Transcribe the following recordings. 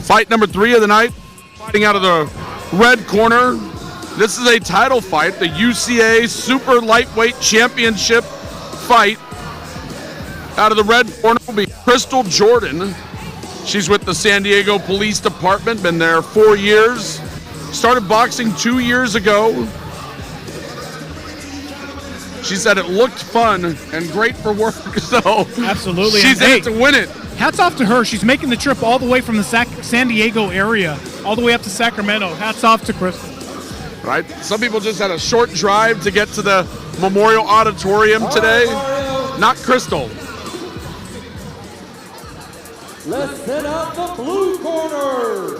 Fight number 3 of the night, fighting out of the red corner. This is a title fight, the UCA Super Lightweight Championship fight. Out of the red corner will be Krystle Jordan. She's with the San Diego Police Department, been there 4 years. Started boxing 2 years ago. She said it looked fun and great for work, so absolutely. She's in it to win it. Hats off to her. She's making the trip all the way from the San Diego area, all the way up to Sacramento. Hats off to Krystle. Right? Some people just had a short drive to get to the Memorial Auditorium today. Not Krystle. Let's set up the blue corner.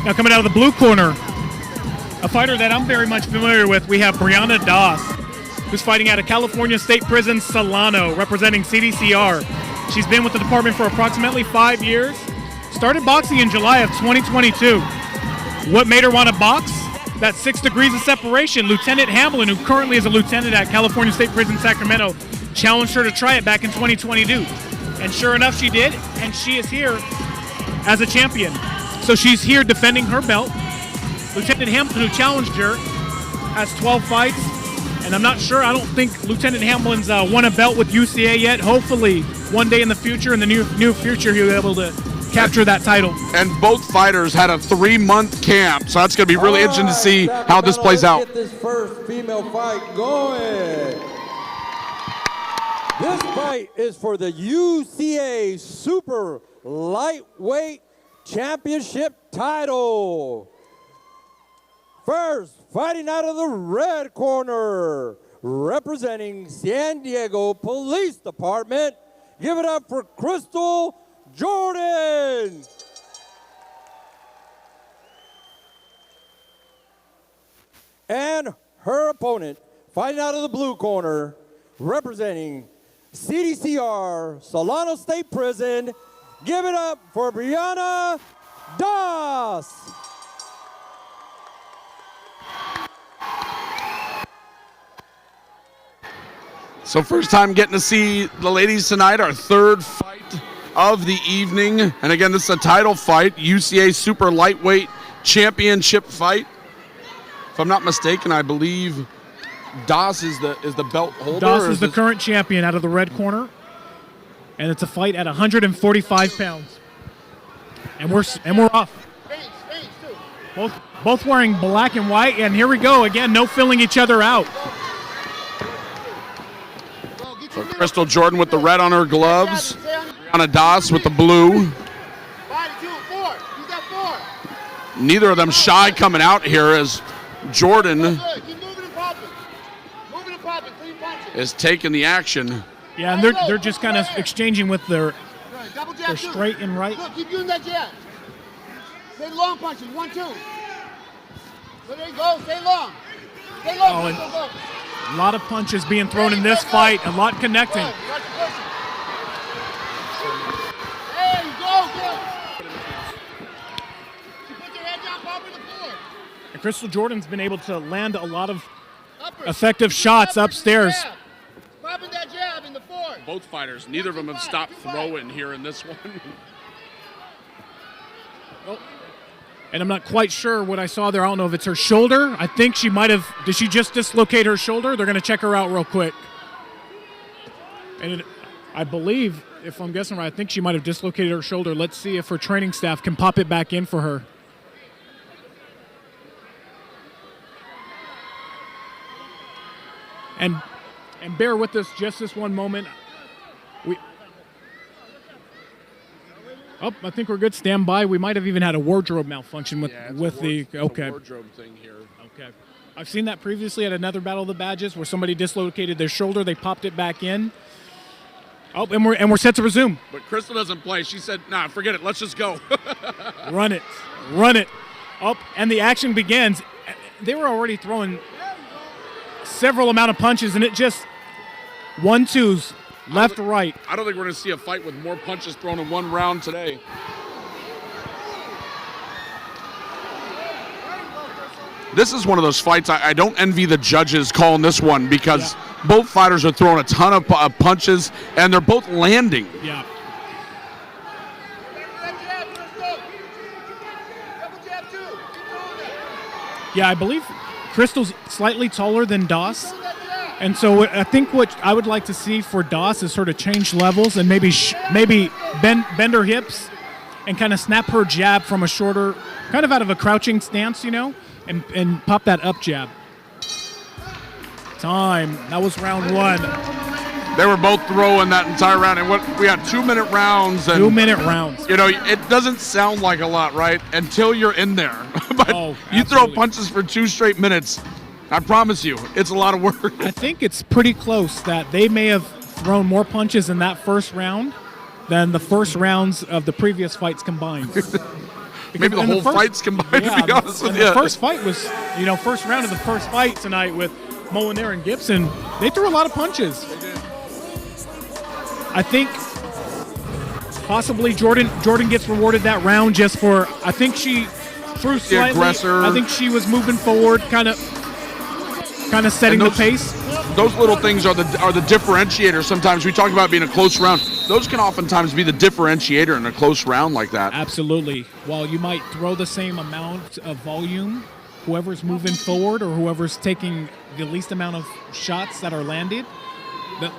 Now coming out of the blue corner, a fighter that I'm very much familiar with, we have Briana, who's fighting out of California State Prison Solano, representing CDCR. She's been with the department for approximately 5 years. Started boxing in July of 2022. What made her want to box? That 6 degrees of separation. Lieutenant Hamlin, who currently is a lieutenant at California State Prison Sacramento, challenged her to try it back in 2022. And sure enough, she did, and she is here as a champion. So she's here defending her belt. Lieutenant Hamlin, who challenged her, has 12 fights. And I'm not sure, I don't think Lieutenant Hamlin's won a belt with UCA yet. Hopefully, one day in the future, in the near future, he'll be able to capture that title. And both fighters had a 3-month camp, so that's going to be really interesting to see how this plays out. Let's get this first female fight going. This fight is for the UCA Super Lightweight Championship title. First, fighting out of the red corner, representing San Diego Police Department, give it up for Krystle Jordan. And her opponent, fighting out of the blue corner, representing CDCR Solano State Prison, give it up for Briana. So first time getting to see the ladies tonight, our 3rd fight of the evening. And again, this is a title fight, UCA Super Lightweight Championship fight. If I'm not mistaken, I believe Das is the belt holder. Das is the current champion out of the red corner. And it's a fight at 145 pounds. And we're off. Both wearing black and white, and here we go again, no filling each other out. So Krystle Jordan with the red on her gloves, Briana Das with the blue. Neither of them shy coming out here as Jordan is taking the action. Yeah, and they're just kind of exchanging with their straight and right. Look, keep doing that jab. Stay long punches, 1, 2. So there you go, stay long. Stay long, go. A lot of punches being thrown in this fight, a lot connecting. There you go, good. You put your head down, pop on the floor. And Krystle Jordan's been able to land a lot of effective shots upstairs. Popping that jab in the floor. Both fighters, neither of them have stopped throwing here in this one. And I'm not quite sure what I saw there. I don't know if it's her shoulder. I think she might have. Did she just dislocate her shoulder? They're going to check her out real quick. And I believe, if I'm guessing right, I think she might have dislocated her shoulder. Let's see if her training staff can pop it back in for her. And bear with us just this one moment. I think we're good. Stand by. We might have even had a wardrobe malfunction with the wardrobe thing here. Okay. I've seen that previously at another Battle of the Badges where somebody dislocated their shoulder. They popped it back in. Oh, and we're set to resume. But Krystle doesn't play. She said, "Nah, forget it. Let's just go." Run it. Oh, and the action begins. They were already throwing several amount of punches, and it just 1-2s. Left to right. I don't think we're going to see a fight with more punches thrown in one round today. This is one of those fights I don't envy the judges calling this one because Both fighters are throwing a ton of punches, and they're both landing. Yeah. Yeah, I believe Krystle's slightly taller than Doss. And so I think what I would like to see for Doss is sort of change levels and maybe bend her hips and kind of snap her jab from a shorter, kind of out of a crouching stance, and pop that up jab. Time. That was round 1. They were both throwing that entire round, and we had 2-minute rounds. And 2-minute rounds. It doesn't sound like a lot, right? Until you're in there. But you throw punches for 2 straight minutes. I promise you, it's a lot of work. I think it's pretty close that they may have thrown more punches in that first round than the first rounds of the previous fights combined. Maybe the whole fight's combined, to be honest with you. The first fight was, first round of the first fight tonight with Molinare and Gibson. They threw a lot of punches. I think possibly Jordan gets rewarded that round just for, I think she threw slightly. The aggressor. I think she was moving forward, kind of setting the pace. Those little things are the differentiator. Sometimes we talk about being a close round. Those can oftentimes be the differentiator in a close round like that. Absolutely. While you might throw the same amount of volume, whoever's moving forward or whoever's taking the least amount of shots that are landed,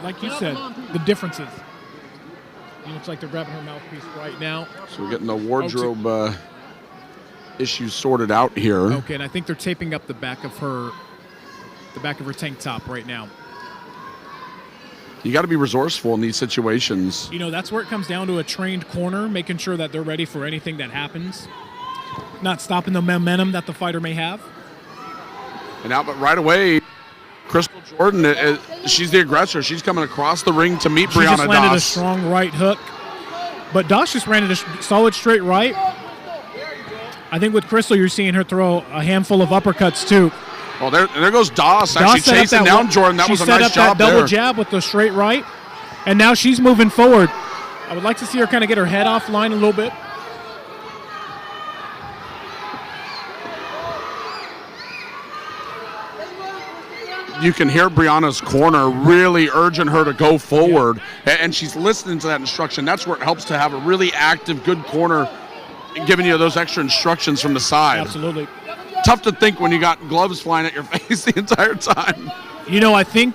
like you said, the differences. It looks like they're grabbing her mouthpiece right now. So we're getting the wardrobe issues sorted out here. Okay, and I think they're taping up the back of her tank top right now. You got to be resourceful in these situations. That's where it comes down to a trained corner, making sure that they're ready for anything that happens, not stopping the momentum that the fighter may have. And now, but right away, Krystle Jordan, she's the aggressor. She's coming across the ring to meet Briana Doss. She just landed a strong right hook. But Doss just landed a solid straight right. I think with Krystle, you're seeing her throw a handful of uppercuts, too. Well, there goes Doss actually chasing down Jordan. That was a nice job there. She set up that double jab with the straight right, and now she's moving forward. I would like to see her kind of get her head offline a little bit. You can hear Briana's corner really urging her to go forward, and she's listening to that instruction. That's where it helps to have a really active, good corner giving you those extra instructions from the side. Absolutely. Tough to think when you got gloves flying at your face the entire time. I think,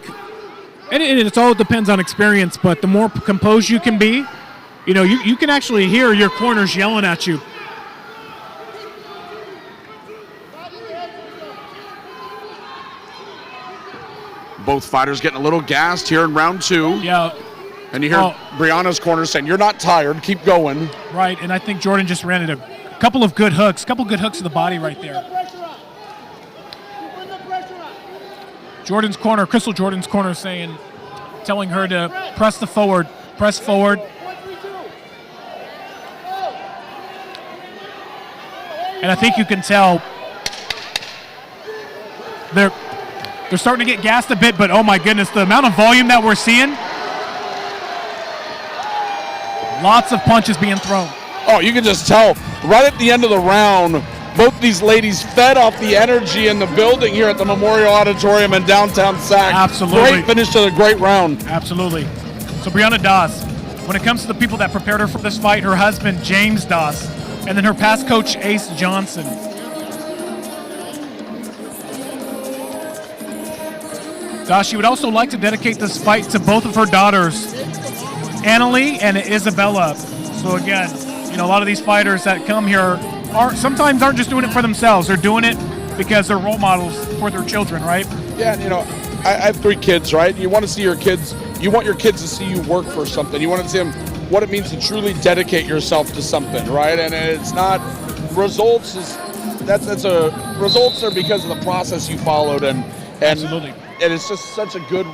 and it all depends on experience, but the more composed you can be, you can actually hear your corners yelling at you. Both fighters getting a little gassed here in round 2. Yeah. And you hear Briana's corner saying, "You're not tired, keep going." Right, and I think Jordan just ran a couple of good hooks to the body right there. Krystle Jordan's corner telling her to press forward. And I think you can tell they're starting to get gassed a bit, but oh my goodness, the amount of volume that we're seeing. Lots of punches being thrown. Oh, you can just tell right at the end of the round, both these ladies fed off the energy in the building here at the Memorial Auditorium in downtown Sac. Absolutely. Great finish to the great round. Absolutely. So Briana Doss, when it comes to the people that prepared her for this fight, her husband, James Doss, and then her past coach, Ace Johnson. Doss, she would also like to dedicate this fight to both of her daughters, Annalie and Isabella. So again, a lot of these fighters that come here sometimes aren't just doing it for themselves. They're doing it because they're role models for their children, right? Yeah, I have 3 kids, right? You want to see your kids. You want your kids to see you work for something. You want to see them what it means to truly dedicate yourself to something, right? And it's not results. Results are because of the process you followed, and Absolutely. And it's just such a good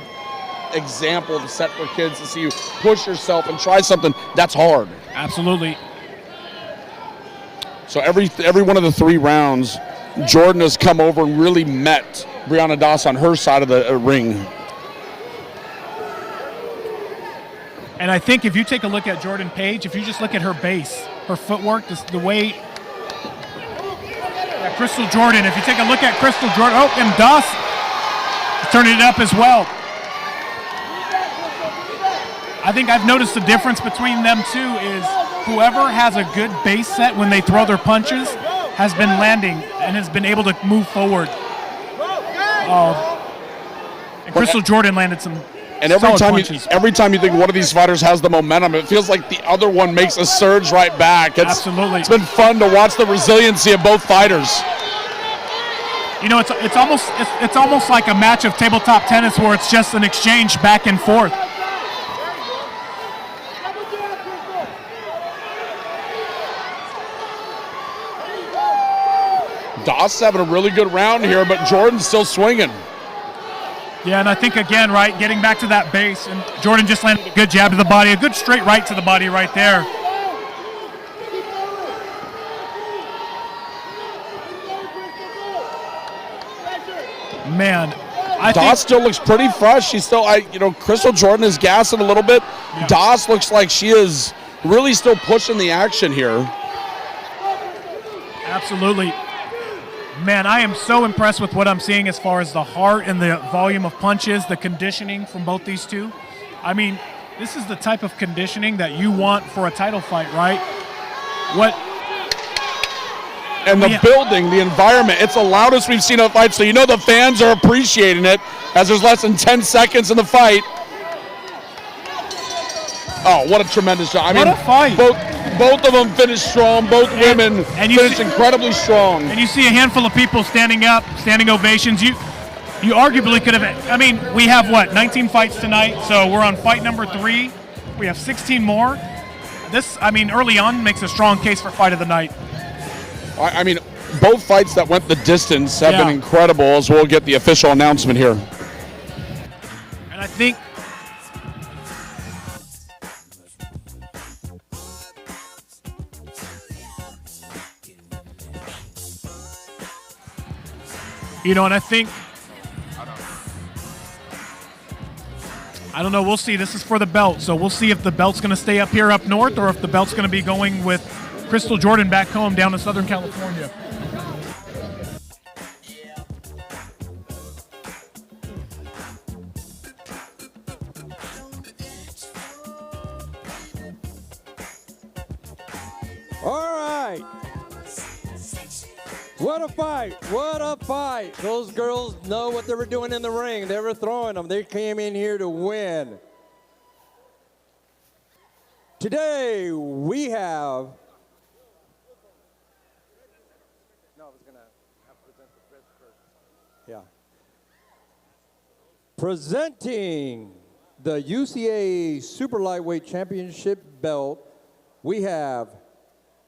example to set for kids to see you push yourself and try something that's hard. Absolutely. So every one of the 3 rounds, Jordan has come over and really met Briana Doss on her side of the ring. And I think if you take a look at Jordan Page, if you just look at her base, her footwork, the way Krystle Jordan, if you take a look at Krystle Jordan, and Doss is turning it up as well. I think I've noticed the difference between them two is whoever has a good base set when they throw their punches has been landing and has been able to move forward. And Krystle Jordan landed some And solid punches. every time you think one of these fighters has the momentum, it feels like the other one makes a surge right back. Absolutely. It's been fun to watch the resiliency of both fighters. You know, it's almost like a match of tabletop tennis where it's just an exchange back and forth. Doss having a really good round here, but Jordan's still swinging. Yeah, and I think, again, right, getting back to that base, and Jordan just landed a good jab to the body, a good straight right to the body right there. Man, Doss still looks pretty fresh. She's still, Krystle Jordan is gassing a little bit. Yeah. Doss looks like she is really still pushing the action here. Absolutely. Man, I am so impressed with what I'm seeing as far as the heart and the volume of punches, the conditioning from both these two. I mean, this is the type of conditioning that you want for a title fight, right? And the building, the environment, it's the loudest we've seen a fight, so you know the fans are appreciating it as there's less than 10 seconds in the fight. Oh, what a tremendous job. What a fight. Both of them finished strong. Both women finished incredibly strong. And you see a handful of people standing up, standing ovations. You arguably could have, I mean, we have, 19 fights tonight, so we're on fight number 3. We have 16 more. This, early on makes a strong case for fight of the night. I mean, both fights that went the distance have been incredible, as we'll get the official announcement here. And I think I don't know, we'll see. This is for the belt, so we'll see if the belt's going to stay up here up north or if the belt's going to be going with Krystle Jordan back home down to Southern California. All right. What a fight. What a fight. Those girls know what they were doing in the ring. They were throwing them. They came in here to win. Today we have... No, I was going to have to present the Chris first. Yeah. Presenting the UCA Super Lightweight Championship belt, we have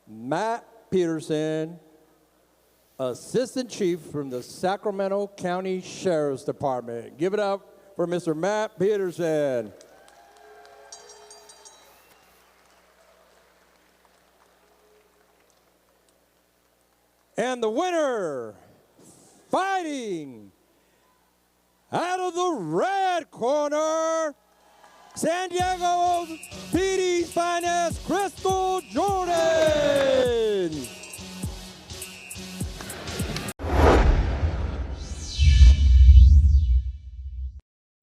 Matt Peterson, Assistant Chief from the Sacramento County Sheriff's Department. Give it up for Mr. Matt Peterson. And the winner, fighting out of the red corner, San Diego PD's finest, Krystle Jordan.